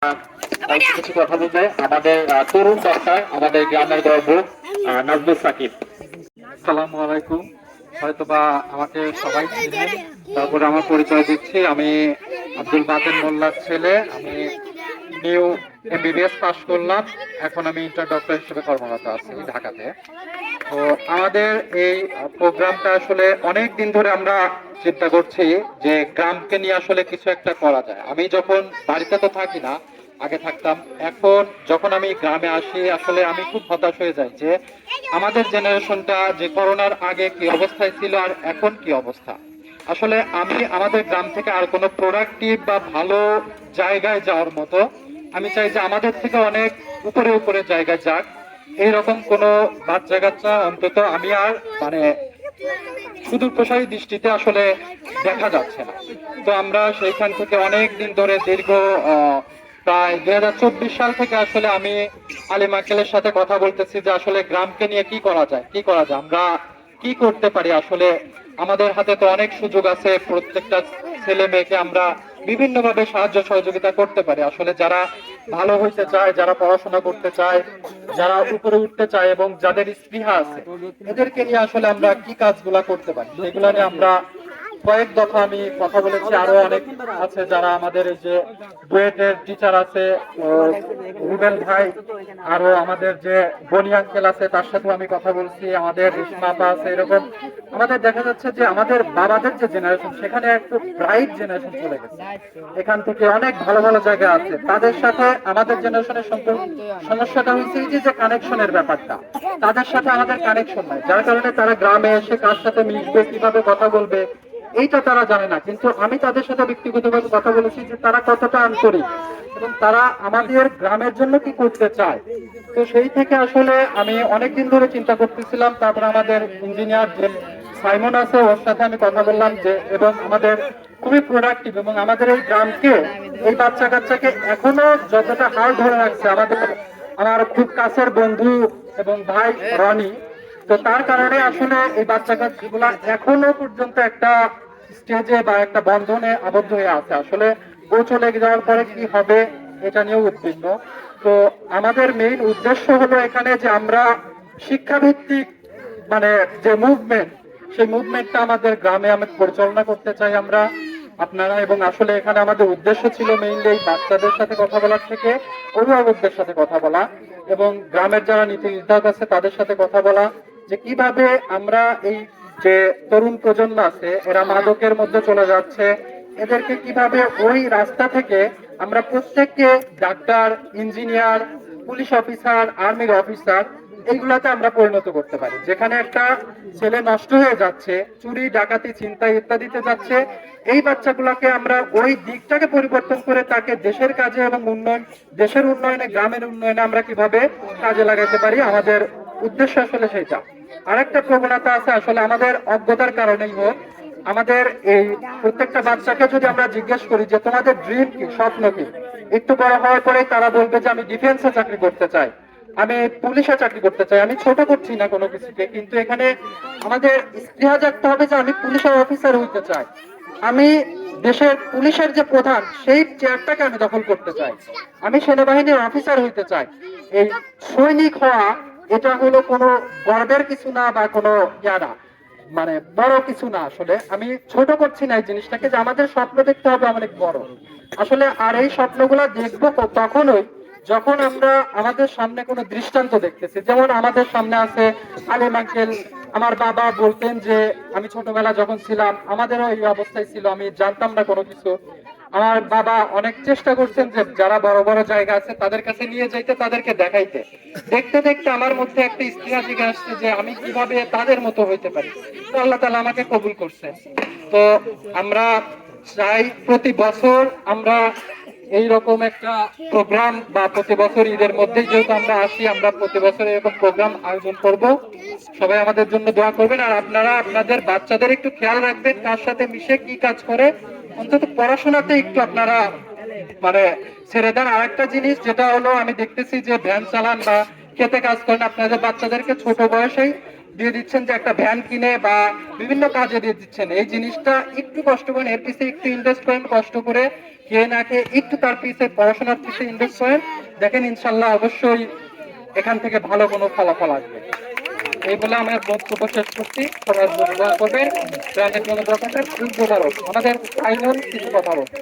কিছু কথা বলবে আমাদের তরুণ ডাক্তার, আমাদের গ্রামের গর্ব নাজমুল সাকিব। আসসালামু আলাইকুম। হয়তোবা আমাকে সবাই চিনেন, তারপরে আমার পরিচয় দিচ্ছি। আমি আব্দুল বাতেন মোল্লার ছেলে। আমি নিউ এমবিবিএস পাস করলাম। এখন আমি ইন্টার ডক্টর হিসেবে কর্মরত আছি ঢাকাতে। তো আমাদের এই প্রোগ্রামটা আসলে অনেক দিন ধরে আমরা চিন্তা করছি যে গ্রামকে নিয়ে আসলে কিছু একটা করা যায়। আমি যখন বাড়িতে তো থাকি না, আগে থাকতাম, এখন যখন আমি গ্রামে আসি আসলে আমি খুব হতাশ হয়ে যাই যে আমাদের জেনারেশনটা যে করোনার আগে কি অবস্থায় ছিল আর এখন কি অবস্থা। আসলে আমি আমাদের গ্রাম থেকে আর কোনো প্রোডাক্টিভ বা ভালো জায়গায় যাওয়ার মতো, আমি চাই যে আমাদের থেকে অনেক উপরে উপরে জায়গায় যাক। এইরকম কোনো বাচ্চা কাচ্চা অন্তত আমি আর সুদূর প্রসারী দৃষ্টিতে আসলে দেখা যাচ্ছে না। তো আমরা সেইখান থেকে অনেক দিন ধরে দীর্ঘ প্রায় 2024 সাল থেকে আসলে আমি আলিম আঙ্কেলের সাথে কথা বলতেছি যে আসলে গ্রামকে নিয়ে কি করা যায়, কি করা যায়, আমরা কি করতে পারি। আসলে আমাদের হাতে তো অনেক সুযোগ আছে, প্রত্যেকটা ছেলে মেয়েকে আমরা বিভিন্ন ভাবে সাহায্য সহযোগিতা করতে পারি। আসলে যারা ভালো হইতে চায়, যারা পড়াশোনা করতে চায়, যারা উপরে উঠতে চায় এবং যাদের স্পৃহা আছে, এদেরকে নিয়ে আসলে আমরা কি কাজগুলা করতে পারি সেগুলা নিয়ে আমরা কয়েক দফা আমি কথা বলেছি। আরো অনেক আছে যারা আমাদের এই যে বুয়েটের টিচার আছে, রুবেল ভাই, আরো আমাদের যে বনি আঙ্কেল আছে তার সাথেও আমি কথা বলছি, আমাদের রেশমা আপা আছে। এরকম আমাদের দেখা যাচ্ছে যে আমাদের বাবাদের যে জেনারেশন, সেখানে একটু ব্রাইট জেনারেশন চলে গেছে। এখান থেকে অনেক ভালো ভালো জায়গা আছে, তাদের সাথে আমাদের জেনারেশনের সমস্যাটা হচ্ছে যে কানেকশনের ব্যাপারটা, তাদের সাথে আমাদের কানেকশন নাই, যার কারণে তারা গ্রামে এসে কার সাথে মিশবে, কিভাবে কথা বলবে, এইটা তারা জানে না। কিন্তু আমি তাদের সাথে ব্যক্তিগতভাবে কথা বলেছি যে তারা কতটা আন্তরিক এবং তারা আমাদের গ্রামের জন্য কি করতে চায়। তো সেই থেকে আসলে আমি অনেকদিন ধরে চিন্তা করতেছিলাম। তারপরে আমাদের ইঞ্জিনিয়ার যে সাইমন আছে, ওর সাথে আমি কথা বললাম যে, এবং আমাদের খুবই প্রোডাক্টিভ এবং আমাদের এই গ্রামকে, এই বাচ্চা কাচ্চাকে এখনো যতটা হাল ধরে রাখছে আমার খুব কাছের বন্ধু এবং ভাই রনি। তো তার কারণে আসলে এই বাচ্চা কাচ্চাগুলা এখনো পর্যন্ত একটা স্টেজে বা একটা বন্ধনে আবদ্ধ হয়ে আছে। আসলে ও চলে যাওয়ার পরে কি হবে এটা নিয়েও উদ্বিগ্ন। তো আমাদের মেইন উদ্দেশ্য হলো এখানে যে আমরা শিক্ষাভিত্তিক যে মুভমেন্ট, সেই মুভমেন্টটা আমাদের গ্রামে আমি পরিচালনা করতে চাই আমরা, আপনারা। এবং আসলে এখানে আমাদের উদ্দেশ্য ছিল মেইনলি এই বাচ্চাদের সাথে কথা বলার থেকে অভিভাবকদের সাথে কথা বলা এবং গ্রামের যারা নীতি নির্ধারক আছে তাদের সাথে কথা বলা, যে কিভাবে আমরা এই যে তরুণ প্রজন্ম আছে এরা মাদকের মধ্যে চলে যাচ্ছে, এদেরকে কিভাবে ওই রাস্তা থেকে আমরা প্রত্যেককে ডাক্তার, ইঞ্জিনিয়ার, পুলিশ অফিসার, আর্মির অফিসার, এইগুলাতে আমরা পরিণত করতে পারি। যেখানে একটা ছেলে নষ্ট হয়ে যাচ্ছে, চুরি, ডাকাতি, ছিনতাই ইত্যাদিতে যাচ্ছে, এই বাচ্চাগুলোকে আমরা ওই দিকটাকে পরিবর্তন করে তাকে দেশের কাজে এবং দেশের উন্নয়নে, গ্রামের উন্নয়নে আমরা কিভাবে কাজে লাগাতে পারি, আমাদের উদ্দেশ্য আসলে সেটা। আরেকটা প্রবণতা আছে, আসলে আমাদের অজ্ঞতার কারণেই হোক, আমাদের এই প্রত্যেকটা বাচ্চাকে যদি আমরা জিজ্ঞেস করি যে তোমাদের ড্রিম কি, স্বপ্ন কি, একটু বড় হওয়ার পরে তারা বলবে যে আমি ডিফেন্সে চাকরি করতে চাই, আমি পুলিশে চাকরি করতে চাই। আমি ছোট করছি না কোনো কিছুকে, কিন্তু এখানে আমাদের স্পৃহা জাগতে হবে যে আমি পুলিশের অফিসার হইতে চাই, আমি দেশের পুলিশের যে প্রধান সেই চেয়ারটাকে আমি দখল করতে চাই, আমি সেনাবাহিনীর অফিসার হইতে চাই। এই সৈনিক হওয়া এটা হলো কোনো গর্বের কিছু না বা কোনো না, বড় কিছু না। আসলে আমি ছোট করছি না এই জিনিসটাকে, যে আমাদের স্বপ্ন দেখতে হবে অনেক বড় আসলে। আর এই স্বপ্নগুলা দেখবো তখনই যখন আমরা আমাদের সামনে কোনো দৃষ্টান্ত দেখতেছি। যেমন আমাদের সামনে আছে আলিম আঙ্কেল। আমার বাবা বলতেন যে আমি ছোটবেলা যখন ছিলাম আমাদেরও এই অবস্থায় ছিল, আমি জানতাম না কোনো কিছু। আমার বাবা অনেক চেষ্টা করছেন যে যারা বড় বড় জায়গা আছে তাদের কাছে নিয়ে যাইতে, তাদেরকে দেখাইতে। দেখতে দেখতে আমার মধ্যে একটা স্পৃহা জেগে আসছে যে আমি কিভাবে তাদের মতো হইতে পারি। তো আল্লাহ তাআলা আমাকে কবুল করছেন। তো আমরা চাই প্রতি বছর আমরা এইরকম একটা প্রোগ্রাম, বা প্রতি বছর ঈদের মধ্যে যেহেতু আমরা আসি, আমরা প্রতি বছর এরকম প্রোগ্রাম আয়োজন করব। সবাই আমাদের জন্য দোয়া করবেন, আর আপনারা আপনাদের বাচ্চাদের একটু খেয়াল রাখবেন কার সাথে মিশে কি কাজ করে, অন্তত পড়াশোনাতে একটু আপনারা মানে ছেড়ে দেন। আর একটা জিনিস যেটা হলো, আমি দেখতেছি যে ভ্যান চালান বা খেতে কাজ করেন, আপনাদের বাচ্চাদেরকে ছোট বয়সেই দিয়ে দিচ্ছেন যে একটা ভ্যান কিনে বা বিভিন্ন কাজে দিয়ে দিচ্ছেন। এই জিনিসটা একটু কষ্ট করেন, এর পিছনে একটু ইনভেস্ট করেন, কষ্ট করে কে না কে একটু তার পিছে পড়াশোনার পিছে ইনভেস্ট করেন, দেখেন ইনশাল্লাহ অবশ্যই এখান থেকে ভালো কোনো ফলাফল আসবে। এই বলে আমার বক্তব্য শেষ করছি। সবাই দোয়া করবেন, প্রাণের জন্য দোয়া করবেন। আমাদের ফাইনাল কিছু কথা বলবো।